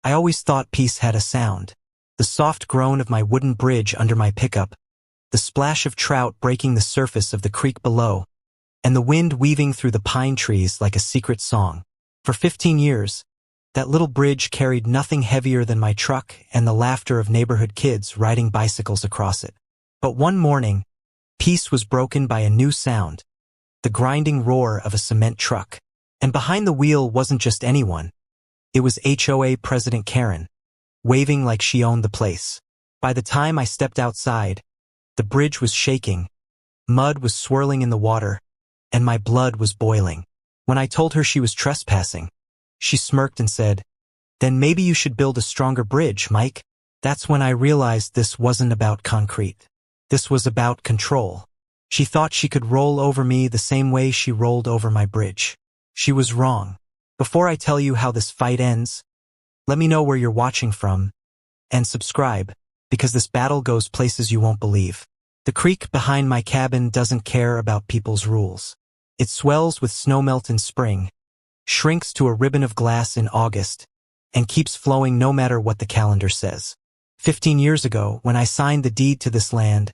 I always thought peace had a sound. The soft groan of my wooden bridge under my pickup, the splash of trout breaking the surface of the creek below, and the wind weaving through the pine trees like a secret song. For 15 years, that little bridge carried nothing heavier than my truck and the laughter of neighborhood kids riding bicycles across it. But one morning, peace was broken by a new sound, the grinding roar of a cement truck. And behind the wheel wasn't just anyone. It was HOA President Karen, waving like she owned the place. By the time I stepped outside, the bridge was shaking, mud was swirling in the water, and my blood was boiling. When I told her she was trespassing, she smirked and said, "Then maybe you should build a stronger bridge, Mike." That's when I realized this wasn't about concrete. This was about control. She thought she could roll over me the same way she rolled over my bridge. She was wrong. Before I tell you how this fight ends, let me know where you're watching from, and subscribe, because this battle goes places you won't believe. The creek behind my cabin doesn't care about people's rules. It swells with snowmelt in spring, shrinks to a ribbon of glass in August, and keeps flowing no matter what the calendar says. 15 years ago, when I signed the deed to this land,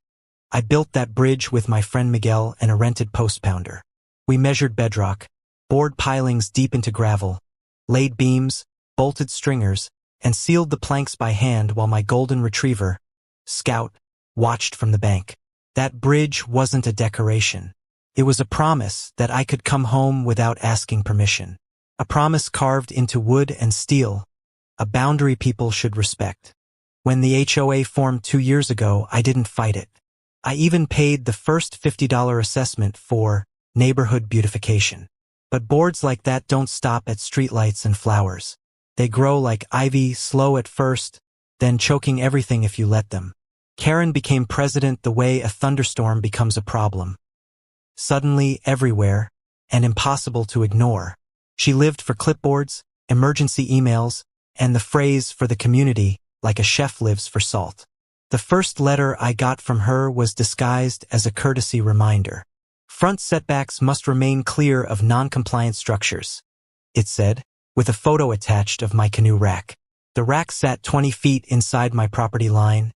I built that bridge with my friend Miguel and a rented post pounder. We measured bedrock, bored pilings deep into gravel, laid beams, bolted stringers, and sealed the planks by hand while my golden retriever, Scout, watched from the bank. That bridge wasn't a decoration. It was a promise that I could come home without asking permission. A promise carved into wood and steel, a boundary people should respect. When the HOA formed 2 years ago, I didn't fight it. I even paid the first $50 assessment for neighborhood beautification. But boards like that don't stop at streetlights and flowers. They grow like ivy, slow at first, then choking everything if you let them. Karen became president the way a thunderstorm becomes a problem. Suddenly, everywhere, and impossible to ignore. She lived for clipboards, emergency emails, and the phrase for the community, like a chef lives for salt. The first letter I got from her was disguised as a courtesy reminder. Front setbacks must remain clear of non-compliant structures, it said, with a photo attached of my canoe rack. The rack sat 20 feet inside my property line,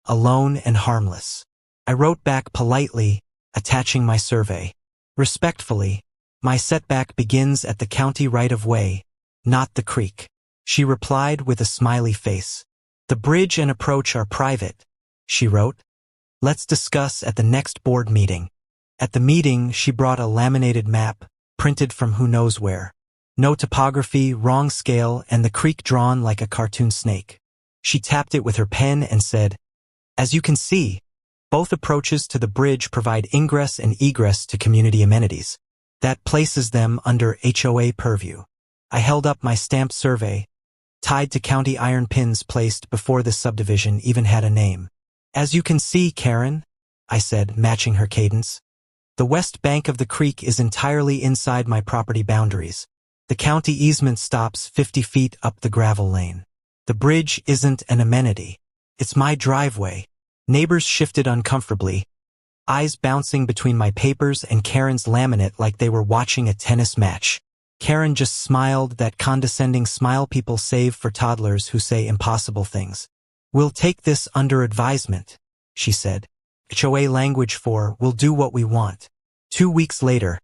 alone and harmless. I wrote back politely, attaching my survey. Respectfully, my setback begins at the county right-of-way, not the creek. She replied with a smiley face. The bridge and approach are private, she wrote. Let's discuss at the next board meeting. At the meeting, she brought a laminated map, printed from who knows where. No topography, wrong scale, and the creek drawn like a cartoon snake. She tapped it with her pen and said, "As you can see, both approaches to the bridge provide ingress and egress to community amenities. That places them under HOA purview." I held up my stamped survey, tied to county iron pins placed before the subdivision even had a name. "As you can see, Karen," I said, matching her cadence, "the west bank of the creek is entirely inside my property boundaries. The county easement stops 50 feet up the gravel lane. The bridge isn't an amenity. It's my driveway." Neighbors shifted uncomfortably, eyes bouncing between my papers and Karen's laminate like they were watching a tennis match. Karen just smiled, that condescending smile people save for toddlers who say impossible things. "We'll take this under advisement," she said. HOA language for "we'll do what we want." 2 weeks later,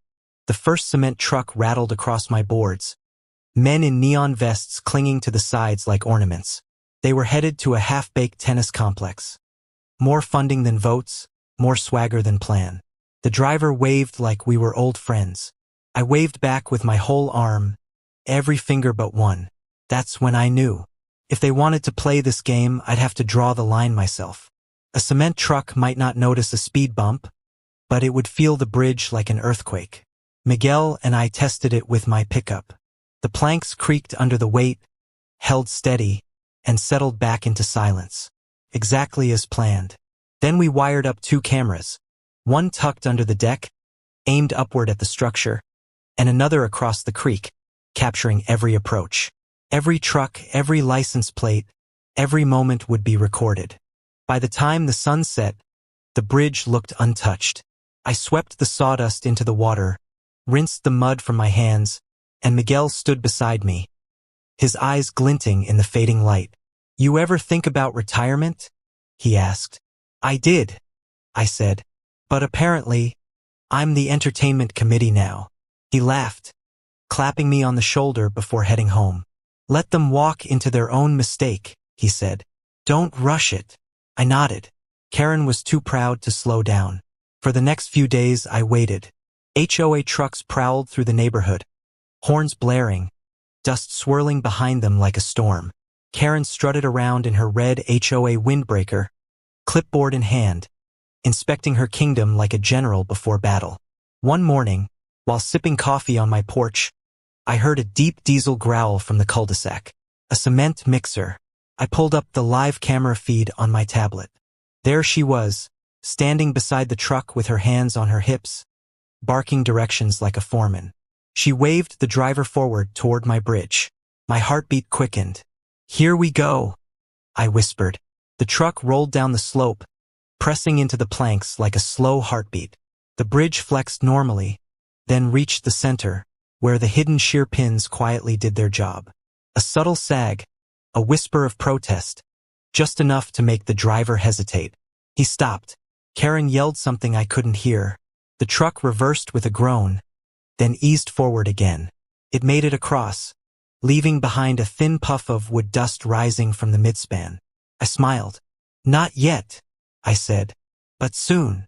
the first cement truck rattled across my boards, men in neon vests clinging to the sides like ornaments. They were headed to a half-baked tennis complex. More funding than votes, more swagger than plan. The driver waved like we were old friends. I waved back with my whole arm, every finger but one. That's when I knew. If they wanted to play this game, I'd have to draw the line myself. A cement truck might not notice a speed bump, but it would feel the bridge like an earthquake. Miguel and I tested it with my pickup. The planks creaked under the weight, held steady, and settled back into silence. Exactly as planned. Then we wired up 2 cameras, one tucked under the deck, aimed upward at the structure, and another across the creek, capturing every approach. Every truck, every license plate, every moment would be recorded. By the time the sun set, the bridge looked untouched. I swept the sawdust into the water, rinsed the mud from my hands, and Miguel stood beside me, his eyes glinting in the fading light. "You ever think about retirement?" he asked. "I did," I said. "But apparently, I'm the entertainment committee now." He laughed, clapping me on the shoulder before heading home. "Let them walk into their own mistake," he said. "Don't rush it." I nodded. Karen was too proud to slow down. For the next few days, I waited. HOA trucks prowled through the neighborhood, horns blaring, dust swirling behind them like a storm. Karen strutted around in her red HOA windbreaker, clipboard in hand, inspecting her kingdom like a general before battle. One morning, while sipping coffee on my porch, I heard a deep diesel growl from the cul-de-sac. A cement mixer. I pulled up the live camera feed on my tablet. There she was, standing beside the truck with her hands on her hips, barking directions like a foreman. She waved the driver forward toward my bridge. My heartbeat quickened. "Here we go," I whispered. The truck rolled down the slope, pressing into the planks like a slow heartbeat. The bridge flexed normally, then reached the center, where the hidden shear pins quietly did their job. A subtle sag, a whisper of protest, just enough to make the driver hesitate. He stopped. Karen yelled something I couldn't hear. The truck reversed with a groan, then eased forward again. It made it across, leaving behind a thin puff of wood dust rising from the midspan. I smiled. "Not yet," I said, "but soon."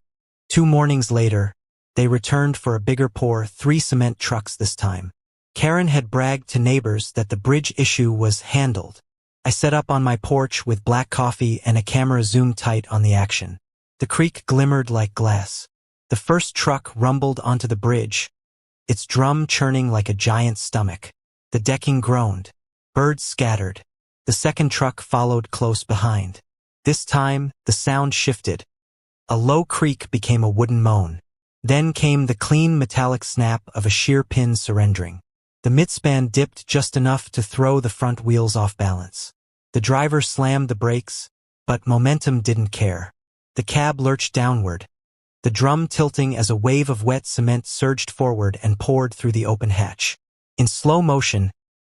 2 mornings later, they returned for a bigger pour, 3 cement trucks this time. Karen had bragged to neighbors that the bridge issue was handled. I set up on my porch with black coffee and a camera zoomed tight on the action. The creek glimmered like glass. The first truck rumbled onto the bridge, its drum churning like a giant stomach. The decking groaned. Birds scattered. The second truck followed close behind. This time, the sound shifted. A low creak became a wooden moan. Then came the clean metallic snap of a shear pin surrendering. The midspan dipped just enough to throw the front wheels off balance. The driver slammed the brakes, but momentum didn't care. The cab lurched downward, the drum tilting as a wave of wet cement surged forward and poured through the open hatch. In slow motion,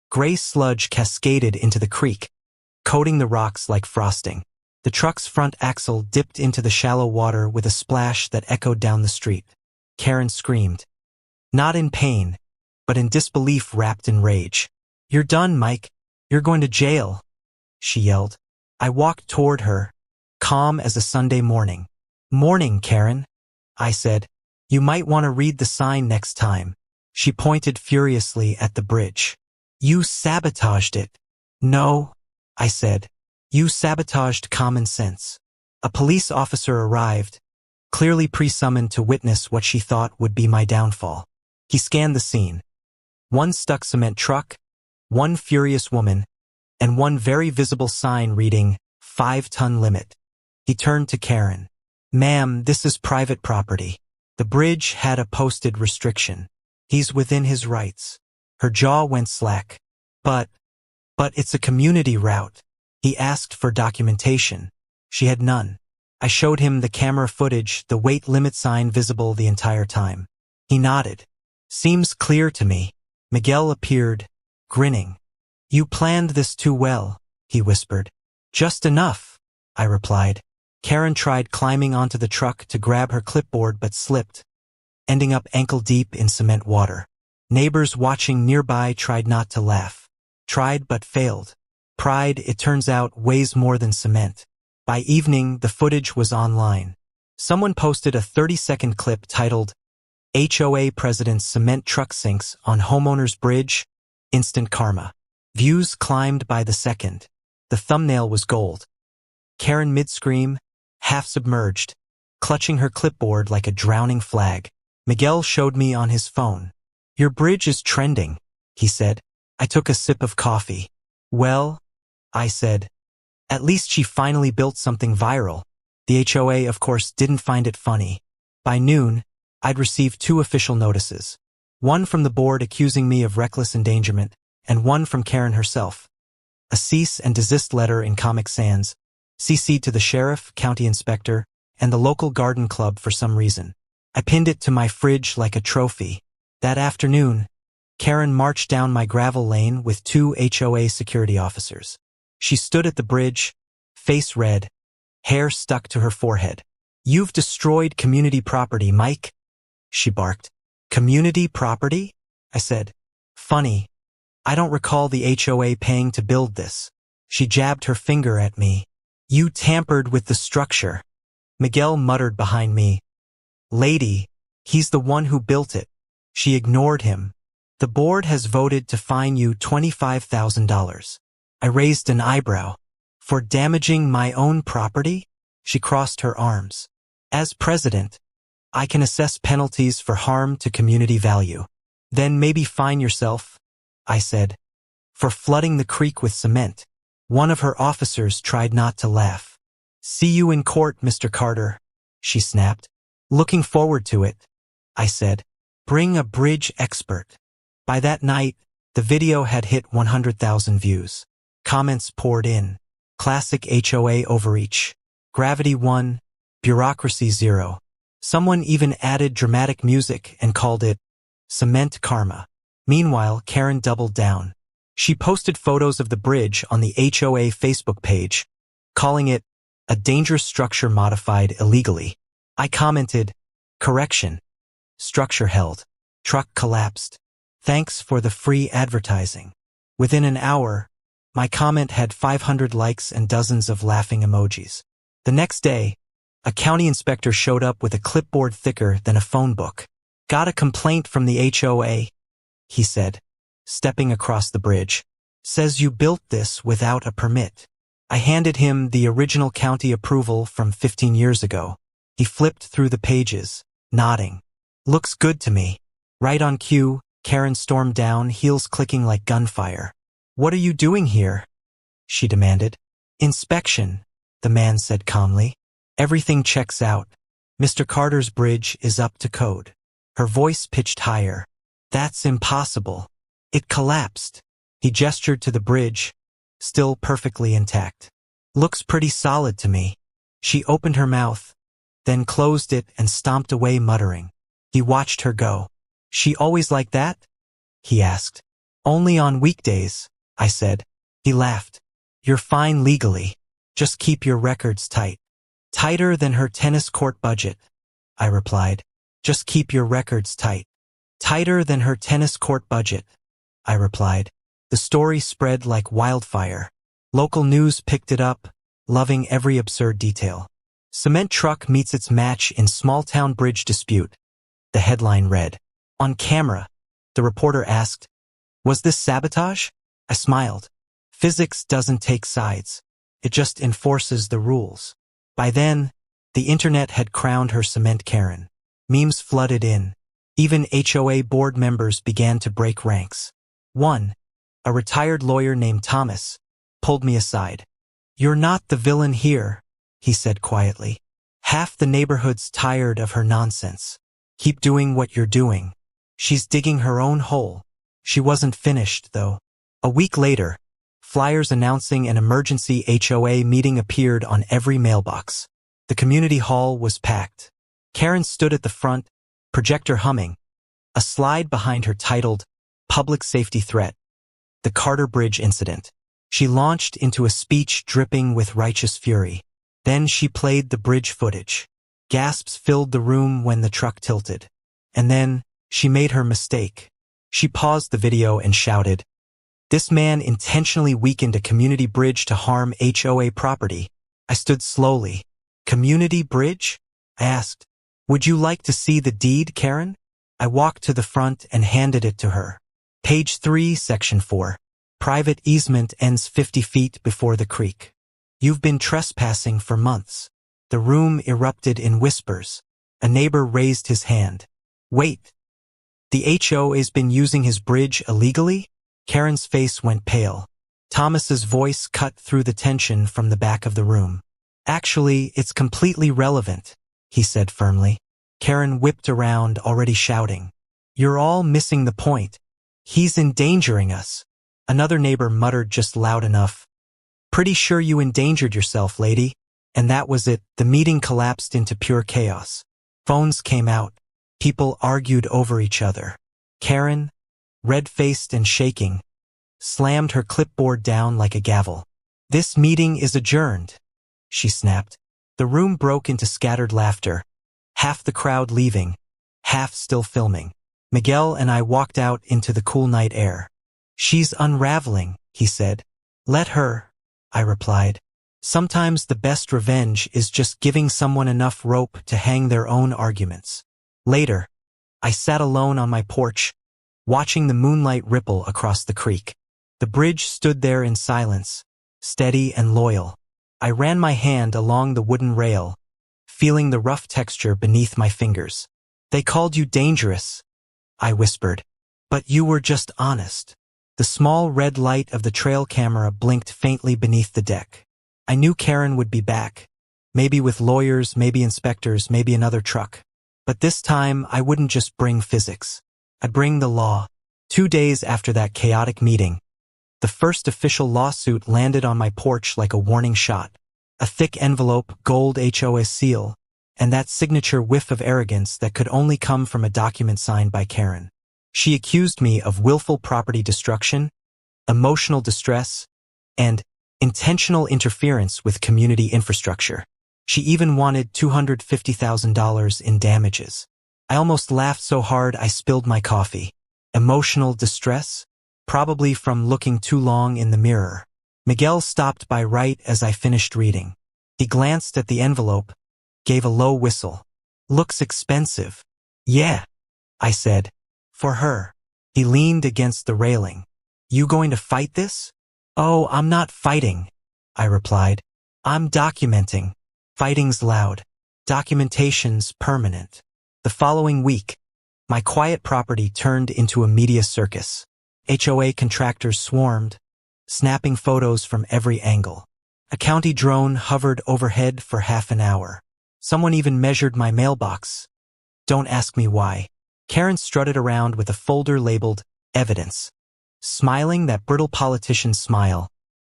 gray sludge cascaded into the creek, coating the rocks like frosting. The truck's front axle dipped into the shallow water with a splash that echoed down the street. Karen screamed. Not in pain, but in disbelief wrapped in rage. "You're done, Mike. You're going to jail," she yelled. I walked toward her, calm as a Sunday morning. "Morning, Karen," I said. "You might want to read the sign next time." She pointed furiously at the bridge. "You sabotaged it." "No," I said. "You sabotaged common sense." A police officer arrived, clearly pre-summoned to witness what she thought would be my downfall. He scanned the scene. 1 stuck cement truck, 1 furious woman, and 1 very visible sign reading 5-ton limit. He turned to Karen. "Ma'am, this is private property. The bridge had a posted restriction. He's within his rights." Her jaw went slack. But it's a community route." He asked for documentation. She had none. I showed him the camera footage, the weight limit sign visible the entire time. He nodded. "Seems clear to me." Miguel appeared, grinning. "You planned this too well," he whispered. "Just enough," I replied. Karen tried climbing onto the truck to grab her clipboard but slipped, ending up ankle-deep in cement water. Neighbors watching nearby tried not to laugh. Tried but failed. Pride, it turns out, weighs more than cement. By evening, the footage was online. Someone posted a 30-second clip titled, "HOA President's Cement Truck Sinks on Homeowner's Bridge, Instant Karma." Views climbed by the second. The thumbnail was gold. Karen mid-scream, half submerged, clutching her clipboard like a drowning flag. Miguel showed me on his phone. "Your bridge is trending," he said. I took a sip of coffee. "Well," I said, "at least she finally built something viral." The HOA, of course, didn't find it funny. By noon, I'd received 2 official notices. One from the board accusing me of reckless endangerment, and one from Karen herself. A cease and desist letter in Comic Sans, CC'd to the sheriff, county inspector, and the local garden club for some reason. I pinned it to my fridge like a trophy. That afternoon, Karen marched down my gravel lane with 2 HOA security officers. She stood at the bridge, face red, hair stuck to her forehead. "You've destroyed community property, Mike," she barked. "Community property?" I said. "Funny. I don't recall the HOA paying to build this." She jabbed her finger at me. "You tampered with the structure." Miguel muttered behind me. "Lady, he's the one who built it." She ignored him. "The board has voted to fine you $25,000. I raised an eyebrow. "For damaging my own property?" She crossed her arms. "As president, I can assess penalties for harm to community value." "Then maybe fine yourself," I said, "for flooding the creek with cement." One of her officers tried not to laugh. "See you in court, Mr. Carter," she snapped. "Looking forward to it," I said. "Bring a bridge expert." By that night, the video had hit 100,000 views. Comments poured in. Classic HOA overreach. Gravity 1, bureaucracy 0. Someone even added dramatic music and called it cement karma. Meanwhile, Karen doubled down. She posted photos of the bridge on the HOA Facebook page, calling it a dangerous structure modified illegally. I commented, "Correction. Structure held. Truck collapsed. Thanks for the free advertising." Within an hour, my comment had 500 likes and dozens of laughing emojis. The next day, a county inspector showed up with a clipboard thicker than a phone book. "Got a complaint from the HOA," he said, stepping across the bridge. "Says you built this without a permit." I handed him the original county approval from 15 years ago. He flipped through the pages, nodding. "Looks good to me." Right on cue, Karen stormed down, heels clicking like gunfire. "What are you doing here?" she demanded. "Inspection," the man said calmly. "Everything checks out. Mr. Carter's bridge is up to code." Her voice pitched higher. "That's impossible. It collapsed." He gestured to the bridge, still perfectly intact. "Looks pretty solid to me." She opened her mouth, then closed it and stomped away muttering. He watched her go. "She always like that?" he asked. "Only on weekdays," I said. He laughed. "You're fine legally. Just keep your records tight." "Tighter than her tennis court budget," I replied. "Just keep your records tight." "Tighter than her tennis court budget," I replied. The story spread like wildfire. Local news picked it up, loving every absurd detail. "Cement truck meets its match in small-town bridge dispute," the headline read. "On camera," the reporter asked, "Was this sabotage?" I smiled. Physics doesn't take sides. It just enforces the rules. By then, the internet had crowned her cement Karen. Memes flooded in. Even HOA board members began to break ranks. One, a retired lawyer named Thomas, pulled me aside. "You're not the villain here," he said quietly. "Half the neighborhood's tired of her nonsense. Keep doing what you're doing. She's digging her own hole." She wasn't finished, though. A week later, flyers announcing an emergency HOA meeting appeared on every mailbox. The community hall was packed. Karen stood at the front, projector humming. A slide behind her titled, "Public Safety Threat: The Carter Bridge Incident." She launched into a speech dripping with righteous fury. Then she played the bridge footage. Gasps filled the room when the truck tilted. And then, she made her mistake. She paused the video and shouted, "This man intentionally weakened a community bridge to harm HOA property." I stood slowly. "Community bridge?" I asked. "Would you like to see the deed, Karen?" I walked to the front and handed it to her. Page 3, Section 4. Private easement ends 50 feet before the creek. "You've been trespassing for months." The room erupted in whispers. A neighbor raised his hand. "Wait. The HOA's been using his bridge illegally?" Karen's face went pale. Thomas's voice cut through the tension from the back of the room. "Actually, it's completely relevant," he said firmly. Karen whipped around, already shouting. "You're all missing the point. He's endangering us." Another neighbor muttered just loud enough. "Pretty sure you endangered yourself, lady." And that was it. The meeting collapsed into pure chaos. Phones came out. People argued over each other. Karen, red-faced and shaking, slammed her clipboard down like a gavel. "This meeting is adjourned," she snapped. The room broke into scattered laughter, half the crowd leaving, half still filming. Miguel and I walked out into the cool night air. "She's unraveling," he said. "Let her," I replied. Sometimes the best revenge is just giving someone enough rope to hang their own arguments. Later, I sat alone on my porch, watching the moonlight ripple across the creek. The bridge stood there in silence, steady and loyal. I ran my hand along the wooden rail, feeling the rough texture beneath my fingers. "They called you dangerous," I whispered. "But you were just honest." The small red light of the trail camera blinked faintly beneath the deck. I knew Karen would be back. Maybe with lawyers, maybe inspectors, maybe another truck. But this time, I wouldn't just bring physics. I'd bring the law. 2 days after that chaotic meeting, the first official lawsuit landed on my porch like a warning shot. A thick envelope, gold HOA seal, and that signature whiff of arrogance that could only come from a document signed by Karen. She accused me of willful property destruction, emotional distress, and intentional interference with community infrastructure. She even wanted $250,000 in damages. I almost laughed so hard I spilled my coffee. Emotional distress? Probably from looking too long in the mirror. Miguel stopped by right as I finished reading. He glanced at the envelope, gave a low whistle. "Looks expensive." "Yeah," I said. "For her." He leaned against the railing. "You going to fight this?" "Oh, I'm not fighting," I replied. "I'm documenting." Fighting's loud. Documentation's permanent. The following week, my quiet property turned into a media circus. HOA contractors swarmed, snapping photos from every angle. A county drone hovered overhead for half an hour. Someone even measured my mailbox. Don't ask me why. Karen strutted around with a folder labeled evidence, smiling that brittle politician's smile,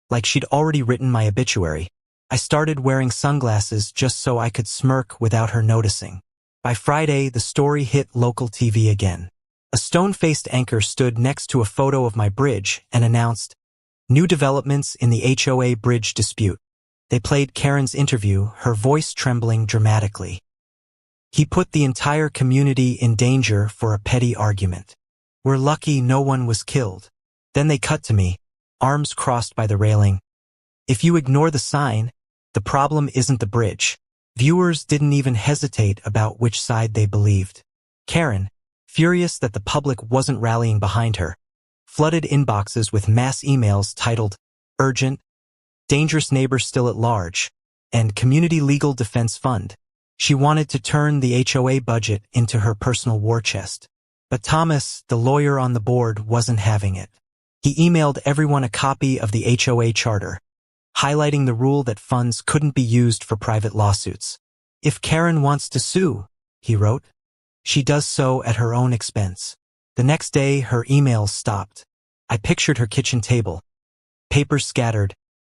like she'd already written my obituary. I started wearing sunglasses just so I could smirk without her noticing. By Friday, the story hit local TV again. A stone-faced anchor stood next to a photo of my bridge and announced, "New developments in the HOA bridge dispute." They played Karen's interview, her voice trembling dramatically. "He put the entire community in danger for a petty argument. We're lucky no one was killed." Then they cut to me, arms crossed by the railing. "If you ignore the sign, the problem isn't the bridge." Viewers didn't even hesitate about which side they believed. Karen, furious that the public wasn't rallying behind her, flooded inboxes with mass emails titled, "Urgent," "Dangerous Neighbor Still at Large," and "Community Legal Defense Fund." She wanted to turn the HOA budget into her personal war chest. But Thomas, the lawyer on the board, wasn't having it. He emailed everyone a copy of the HOA charter, highlighting the rule that funds couldn't be used for private lawsuits. "If Karen wants to sue," he wrote, "she does so at her own expense." The next day, her emails stopped. I pictured her kitchen table. Papers scattered,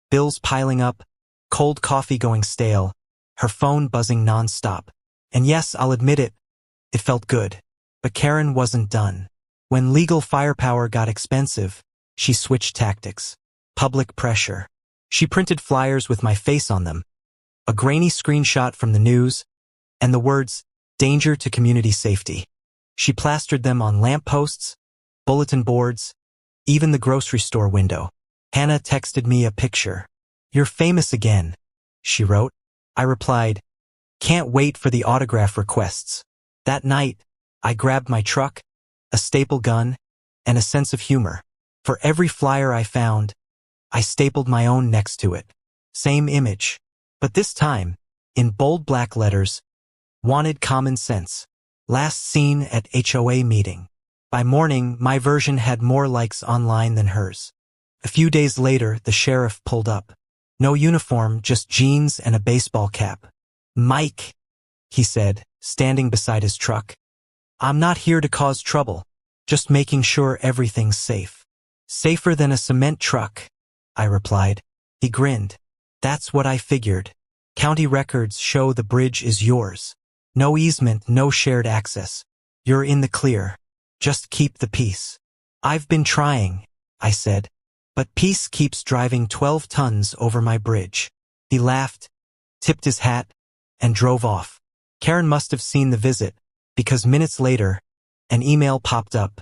bills piling up, cold coffee going stale, her phone buzzing non-stop. And yes, I'll admit it, it felt good. But Karen wasn't done. When legal firepower got expensive, she switched tactics. Public pressure. She printed flyers with my face on them, a grainy screenshot from the news, and the words, "Danger to community safety." She plastered them on lampposts, bulletin boards, even the grocery store window. Hannah texted me a picture. "You're famous again," she wrote. I replied, "Can't wait for the autograph requests." That night, I grabbed my truck, a staple gun, and a sense of humor. For every flyer I found, I stapled my own next to it. Same image. But this time, in bold black letters, "Wanted common sense. Last seen at HOA meeting." By morning, my version had more likes online than hers. A few days later, the sheriff pulled up. No uniform, just jeans and a baseball cap. "Mike," he said, standing beside his truck. "I'm not here to cause trouble, just making sure everything's safe." "Safer than a cement truck," I replied. He grinned. "That's what I figured. County records show the bridge is yours. No easement, no shared access. You're in the clear. Just keep the peace." I've been trying, I said, but peace keeps driving 12 tons over my bridge. He laughed, tipped his hat, and drove off. Karen must have seen the visit, because minutes later, an email popped up.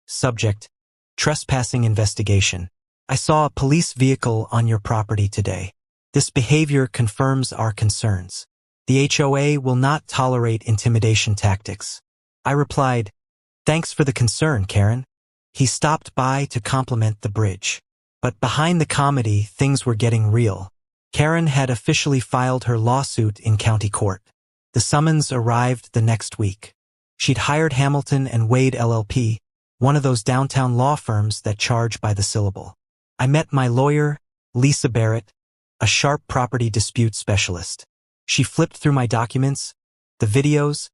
Subject: trespassing investigation. I saw a police vehicle on your property today. This behavior confirms our concerns. The HOA will not tolerate intimidation tactics. I replied, thanks for the concern, Karen. He stopped by to compliment the bridge. But behind the comedy, things were getting real. Karen had officially filed her lawsuit in county court. The summons arrived the next week. She'd hired Hamilton and Wade LLP, one of those downtown law firms that charge by the syllable. I met my lawyer, Lisa Barrett, a sharp property dispute specialist. She flipped through my documents, the videos,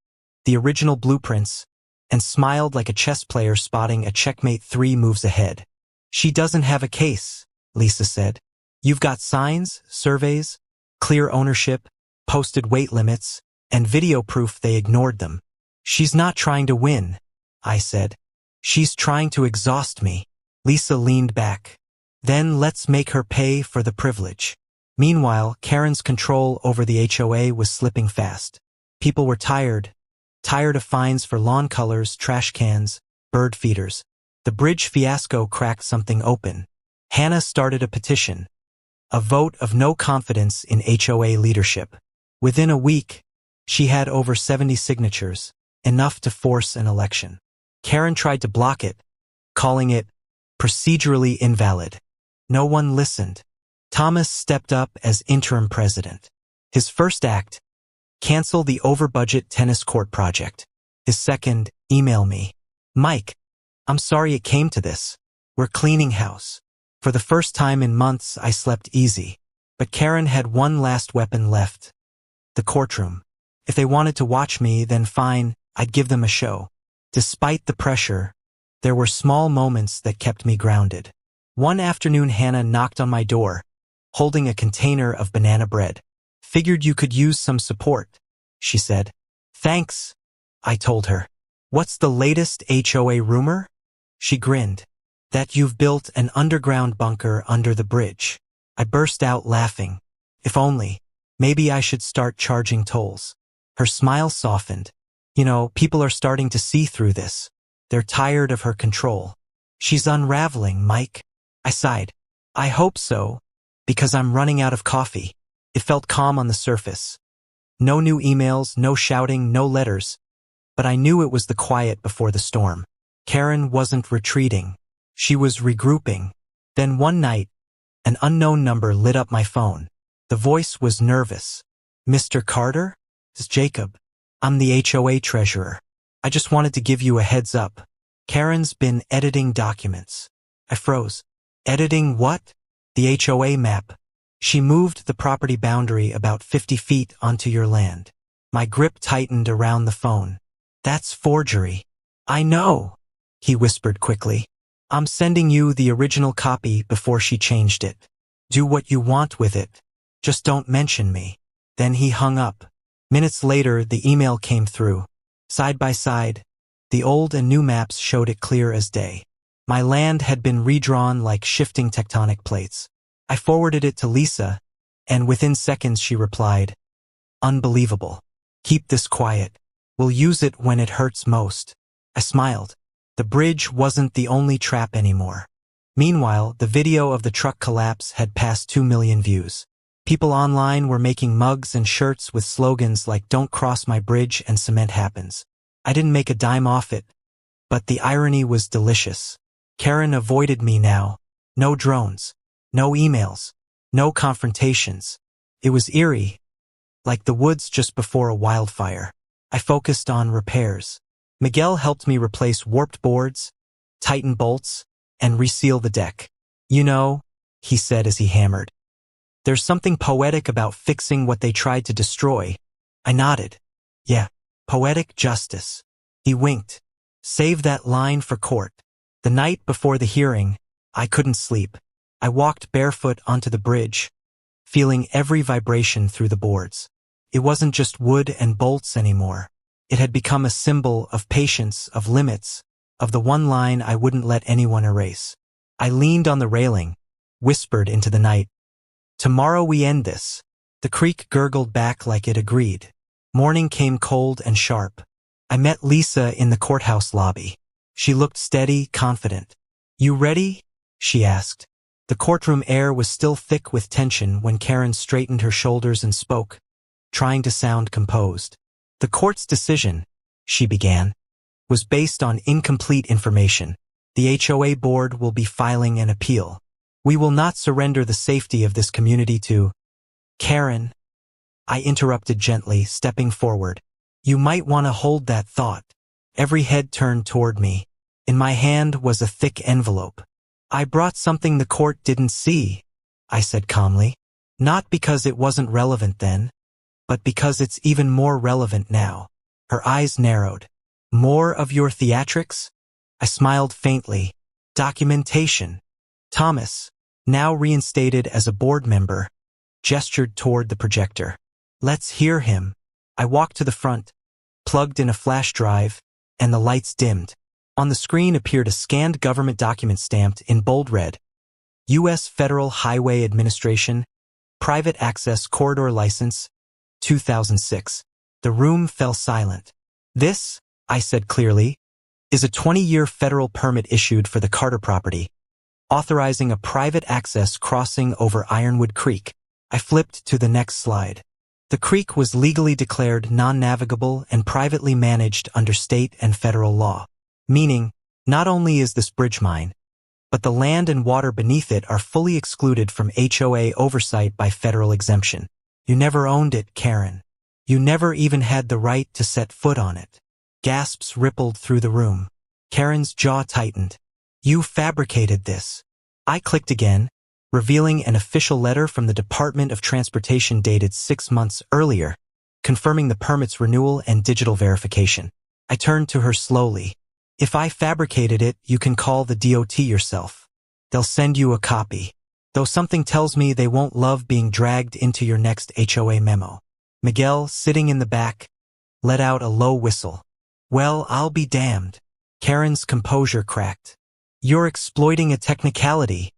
the original blueprints, and smiled like a chess player spotting a checkmate 3 moves ahead. She doesn't have a case, Lisa said. You've got signs, surveys, clear ownership, posted weight limits, and video proof they ignored them. She's not trying to win, I said. She's trying to exhaust me. Lisa leaned back. Then let's make her pay for the privilege. Meanwhile, Karen's control over the HOA was slipping fast. People were tired of fines for lawn colors, trash cans, bird feeders. The bridge fiasco cracked something open. Hannah started a petition, a vote of no confidence in HOA leadership. Within a week, she had over 70 signatures, enough to force an election. Karen tried to block it, calling it procedurally invalid. No one listened. Thomas stepped up as interim president. His first act: cancel the over-budget tennis court project. His second: email me. Mike, I'm sorry it came to this. We're cleaning house. For the first time in months, I slept easy. But Karen had one last weapon left: the courtroom. If they wanted to watch me, then fine, I'd give them a show. Despite the pressure, there were small moments that kept me grounded. One afternoon, Hannah knocked on my door, holding a container of banana bread. Figured you could use some support, she said. Thanks, I told her. What's the latest HOA rumor? She grinned. That you've built an underground bunker under the bridge. I burst out laughing. If only. Maybe I should start charging tolls. Her smile softened. You know, people are starting to see through this. They're tired of her control. She's unraveling, Mike. I sighed. I hope so, because I'm running out of coffee. It felt calm on the surface. No new emails, no shouting, no letters. But I knew it was the quiet before the storm. Karen wasn't retreating. She was regrouping. Then one night, an unknown number lit up my phone. The voice was nervous. Mr. Carter? It's Jacob. I'm the HOA treasurer. I just wanted to give you a heads up. Karen's been editing documents. I froze. Editing what? The HOA map. She moved the property boundary about 50 feet onto your land. My grip tightened around the phone. That's forgery. I know, he whispered quickly. I'm sending you the original copy before she changed it. Do what you want with it. Just don't mention me. Then he hung up. Minutes later, the email came through. Side by side, the old and new maps showed it clear as day. My land had been redrawn like shifting tectonic plates. I forwarded it to Lisa, and within seconds she replied, Unbelievable. Keep this quiet. We'll use it when it hurts most. I smiled. The bridge wasn't the only trap anymore. Meanwhile, the video of the truck collapse had passed 2 million views. People online were making mugs and shirts with slogans like "Don't cross my bridge and cement happens." I didn't make a dime off it, but the irony was delicious. Karen avoided me now. No drones. No emails. No confrontations. It was eerie, like the woods just before a wildfire. I focused on repairs. Miguel helped me replace warped boards, tighten bolts, and reseal the deck. You know, he said as he hammered, there's something poetic about fixing what they tried to destroy. I nodded. Yeah, poetic justice. He winked. Save that line for court. The night before the hearing, I couldn't sleep. I walked barefoot onto the bridge, feeling every vibration through the boards. It wasn't just wood and bolts anymore. It had become a symbol of patience, of limits, of the one line I wouldn't let anyone erase. I leaned on the railing, whispered into the night, "Tomorrow we end this." The creek gurgled back like it agreed. Morning came cold and sharp. I met Lisa in the courthouse lobby. She looked steady, confident. "You ready?" she asked. The courtroom air was still thick with tension when Karen straightened her shoulders and spoke, trying to sound composed. "The court's decision," she began, "was based on incomplete information. The HOA board will be filing an appeal. We will not surrender the safety of this community to—" "Karen," I interrupted gently, stepping forward. "You might want to hold that thought." Every head turned toward me. In my hand was a thick envelope. "I brought something the court didn't see," I said calmly. "Not because it wasn't relevant then, but because it's even more relevant now." Her eyes narrowed. "More of your theatrics?" I smiled faintly. "Documentation." Thomas, now reinstated as a board member, gestured toward the projector. "Let's hear him." I walked to the front, plugged in a flash drive, and the lights dimmed. On the screen appeared a scanned government document stamped in bold red, U.S. Federal Highway Administration, Private Access Corridor License, 2006. The room fell silent. "This," I said clearly, "is a 20-year federal permit issued for the Carter property, authorizing a private access crossing over Ironwood Creek." I flipped to the next slide. The creek was legally declared non-navigable and privately managed under state and federal law. Meaning, not only is this bridge mine, but the land and water beneath it are fully excluded from HOA oversight by federal exemption. "You never owned it, Karen. You never even had the right to set foot on it." Gasps rippled through the room. Karen's jaw tightened. "You fabricated this." I clicked again, revealing an official letter from the Department of Transportation dated 6 months earlier, confirming the permit's renewal and digital verification. I turned to her slowly. "If I fabricated it, you can call the DOT yourself. They'll send you a copy. Though something tells me they won't love being dragged into your next HOA memo." Miguel, sitting in the back, let out a low whistle. "Well, I'll be damned." Karen's composure cracked. "You're exploiting a technicality,"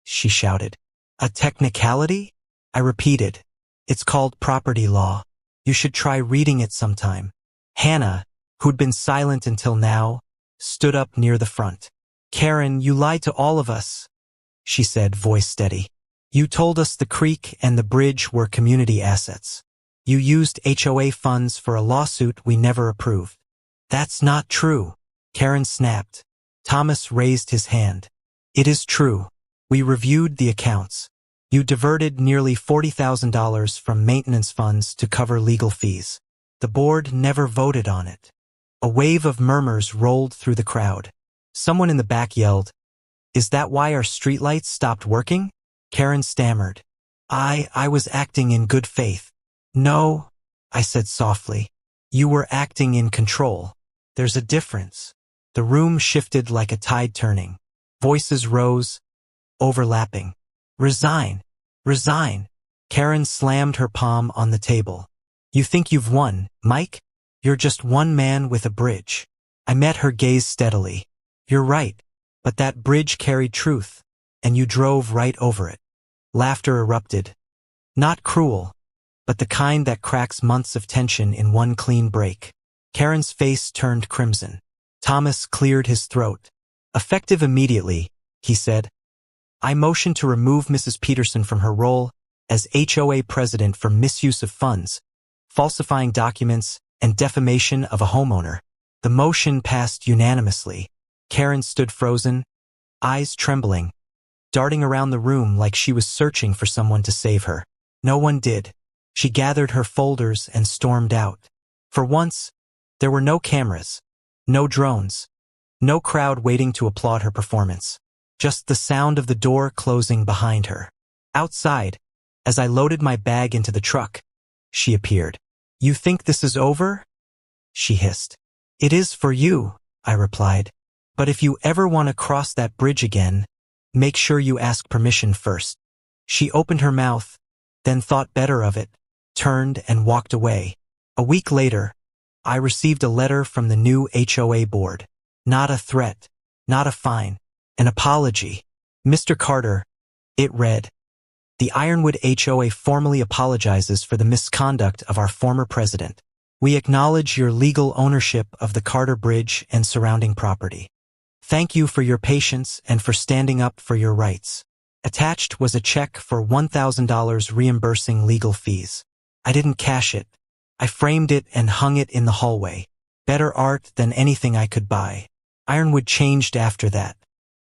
she shouted. "A technicality?" I repeated. "It's called property law. You should try reading it sometime." Hannah, who'd been silent until now, stood up near the front. "Karen, you lied to all of us," she said, voice steady. "You told us the creek and the bridge were community assets. You used HOA funds for a lawsuit we never approved." "That's not true," Karen snapped. Thomas raised his hand. "It is true. We reviewed the accounts. You diverted nearly $40,000 from maintenance funds to cover legal fees. The board never voted on it." A wave of murmurs rolled through the crowd. Someone in the back yelled, "Is that why our streetlights stopped working?" Karen stammered. I was acting in good faith." "No," I said softly. "You were acting in control. There's a difference." The room shifted like a tide turning. Voices rose, overlapping. "Resign! Resign!" Karen slammed her palm on the table. "You think you've won, Mike? You're just one man with a bridge." I met her gaze steadily. "You're right, but that bridge carried truth, and you drove right over it." Laughter erupted. Not cruel, but the kind that cracks months of tension in one clean break. Karen's face turned crimson. Thomas cleared his throat. "Effective immediately," he said. "I motion to remove Mrs. Peterson from her role as HOA president for misuse of funds, falsifying documents, and defamation of a homeowner." The motion passed unanimously. Karen stood frozen, eyes trembling, darting around the room like she was searching for someone to save her. No one did. She gathered her folders and stormed out. For once, there were no cameras, no drones, no crowd waiting to applaud her performance. Just the sound of the door closing behind her. Outside, as I loaded my bag into the truck, she appeared. "You think this is over?" she hissed. "It is for you," I replied. "But if you ever want to cross that bridge again, make sure you ask permission first." She opened her mouth, then thought better of it, turned and walked away. A week later, I received a letter from the new HOA board. Not a threat. Not a fine. An apology. Mr. Carter, it read. The Ironwood HOA formally apologizes for the misconduct of our former president. We acknowledge your legal ownership of the Carter Bridge and surrounding property. Thank you for your patience and for standing up for your rights. Attached was a check for $1,000 reimbursing legal fees. I didn't cash it. I framed it and hung it in the hallway. Better art than anything I could buy. Ironwood changed after that.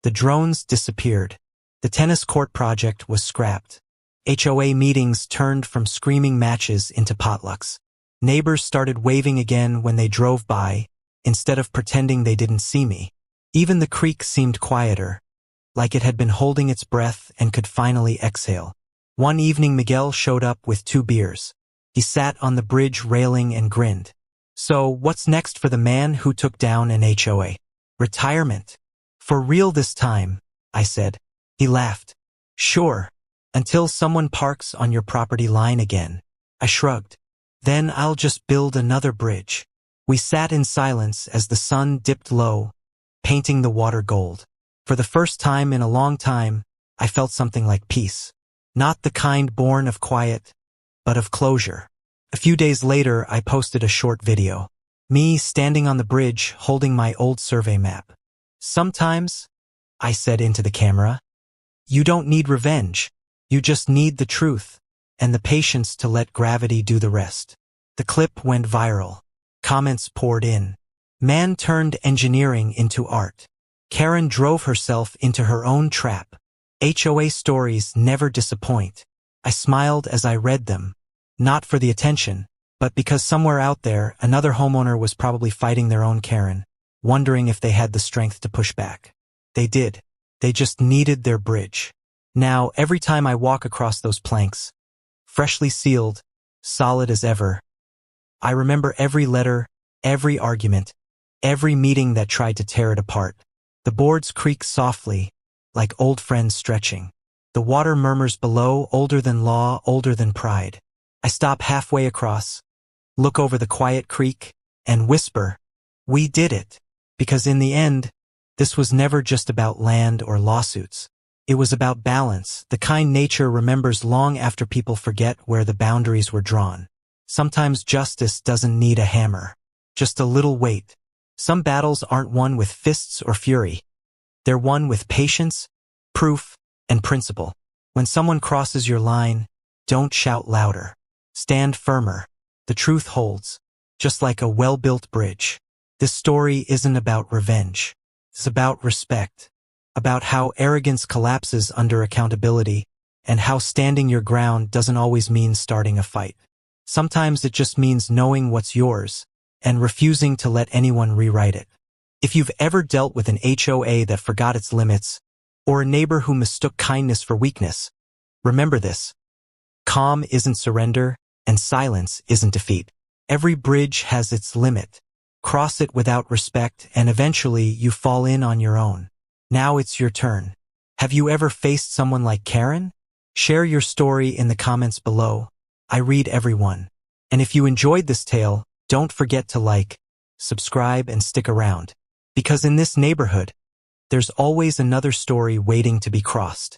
The drones disappeared. The tennis court project was scrapped. HOA meetings turned from screaming matches into potlucks. Neighbors started waving again when they drove by, instead of pretending they didn't see me. Even the creek seemed quieter, like it had been holding its breath and could finally exhale. One evening Miguel showed up with 2 beers. He sat on the bridge railing and grinned. So, what's next for the man who took down an HOA? Retirement. For real this time, I said. He laughed. Sure. Until someone parks on your property line again. I shrugged. Then I'll just build another bridge. We sat in silence as the sun dipped low, painting the water gold. For the first time in a long time, I felt something like peace. Not the kind born of quiet, but of closure. A few days later, I posted a short video. Me standing on the bridge holding my old survey map. Sometimes, I said into the camera, you don't need revenge. You just need the truth and the patience to let gravity do the rest. The clip went viral. Comments poured in. Man turned engineering into art. Karen drove herself into her own trap. HOA stories never disappoint. I smiled as I read them, not for the attention, but because somewhere out there, another homeowner was probably fighting their own Karen, wondering if they had the strength to push back. They did. They just needed their bridge. Now, every time I walk across those planks, freshly sealed, solid as ever, I remember every letter, every argument, every meeting that tried to tear it apart. The boards creak softly, like old friends stretching. The water murmurs below, older than law, older than pride. I stop halfway across, look over the quiet creek, and whisper, we did it. Because in the end, this was never just about land or lawsuits. It was about balance, the kind nature remembers long after people forget where the boundaries were drawn. Sometimes justice doesn't need a hammer, just a little weight. Some battles aren't won with fists or fury. They're won with patience, proof, and principle. When someone crosses your line, don't shout louder. Stand firmer. The truth holds, just like a well-built bridge. This story isn't about revenge. It's about respect, about how arrogance collapses under accountability, and how standing your ground doesn't always mean starting a fight. Sometimes it just means knowing what's yours and refusing to let anyone rewrite it. If you've ever dealt with an HOA that forgot its limits, or a neighbor who mistook kindness for weakness, remember this. Calm isn't surrender, and silence isn't defeat. Every bridge has its limit. Cross it without respect, and eventually you fall in on your own. Now it's your turn. Have you ever faced someone like Karen? Share your story in the comments below. I read everyone. And if you enjoyed this tale, don't forget to like, subscribe, and stick around. Because in this neighborhood, there's always another story waiting to be crossed.